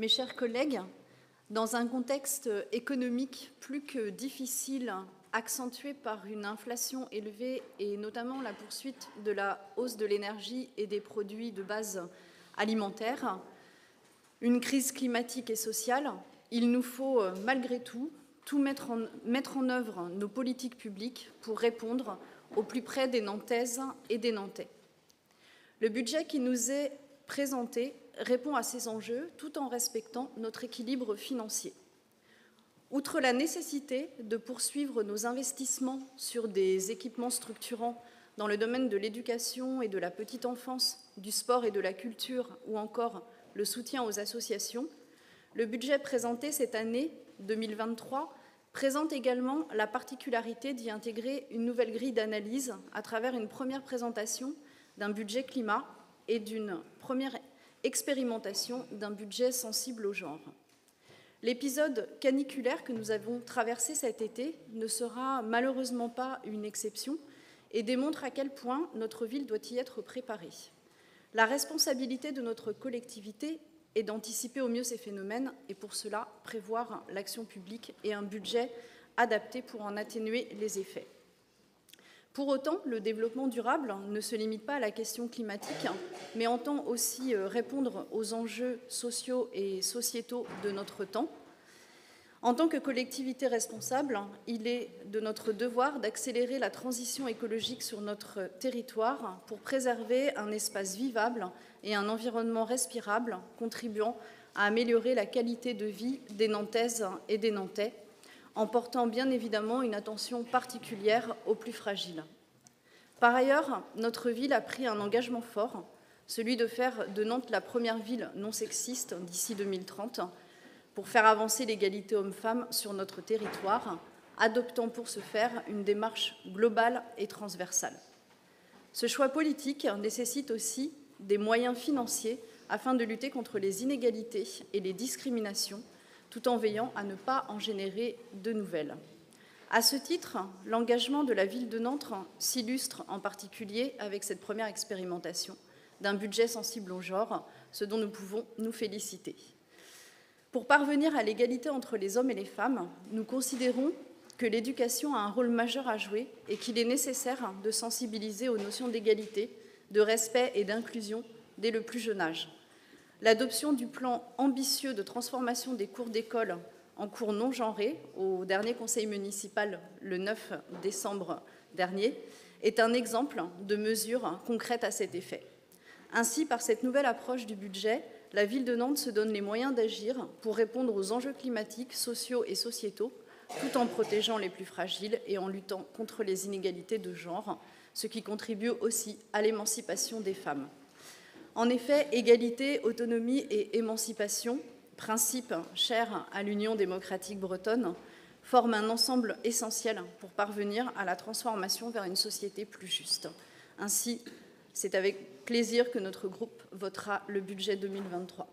Mes chers collègues, dans un contexte économique plus que difficile, accentué par une inflation élevée et notamment la poursuite de la hausse de l'énergie et des produits de base alimentaires, une crise climatique et sociale, il nous faut malgré tout mettre en œuvre nos politiques publiques pour répondre au plus près des Nantaises et des Nantais. Le budget qui nous est présenté répond à ces enjeux tout en respectant notre équilibre financier. Outre la nécessité de poursuivre nos investissements sur des équipements structurants dans le domaine de l'éducation et de la petite enfance, du sport et de la culture ou encore le soutien aux associations, le budget présenté cette année 2023 présente également la particularité d'y intégrer une nouvelle grille d'analyse à travers une première présentation d'un budget climat et d'une première expérimentation d'un budget sensible au genre. L'épisode caniculaire que nous avons traversé cet été ne sera malheureusement pas une exception et démontre à quel point notre ville doit y être préparée. La responsabilité de notre collectivité est d'anticiper au mieux ces phénomènes et pour cela prévoir l'action publique et un budget adapté pour en atténuer les effets. Pour autant, le développement durable ne se limite pas à la question climatique, mais entend aussi répondre aux enjeux sociaux et sociétaux de notre temps. En tant que collectivité responsable, il est de notre devoir d'accélérer la transition écologique sur notre territoire pour préserver un espace vivable et un environnement respirable, contribuant à améliorer la qualité de vie des Nantaises et des Nantais, en portant bien évidemment une attention particulière aux plus fragiles. Par ailleurs, notre ville a pris un engagement fort, celui de faire de Nantes la première ville non sexiste d'ici 2030, pour faire avancer l'égalité hommes-femmes sur notre territoire, adoptant pour ce faire une démarche globale et transversale. Ce choix politique nécessite aussi des moyens financiers afin de lutter contre les inégalités et les discriminations, tout en veillant à ne pas en générer de nouvelles. À ce titre, l'engagement de la ville de Nantes s'illustre en particulier avec cette première expérimentation d'un budget sensible au genre, ce dont nous pouvons nous féliciter. Pour parvenir à l'égalité entre les hommes et les femmes, nous considérons que l'éducation a un rôle majeur à jouer et qu'il est nécessaire de sensibiliser aux notions d'égalité, de respect et d'inclusion dès le plus jeune âge. L'adoption du plan ambitieux de transformation des cours d'école en cours non genrés au dernier conseil municipal le 9 décembre dernier est un exemple de mesures concrètes à cet effet. Ainsi, par cette nouvelle approche du budget, la ville de Nantes se donne les moyens d'agir pour répondre aux enjeux climatiques, sociaux et sociétaux, tout en protégeant les plus fragiles et en luttant contre les inégalités de genre, ce qui contribue aussi à l'émancipation des femmes. En effet, égalité, autonomie et émancipation, principes chers à l'Union démocratique bretonne, forment un ensemble essentiel pour parvenir à la transformation vers une société plus juste. Ainsi, c'est avec plaisir que notre groupe votera le budget 2023.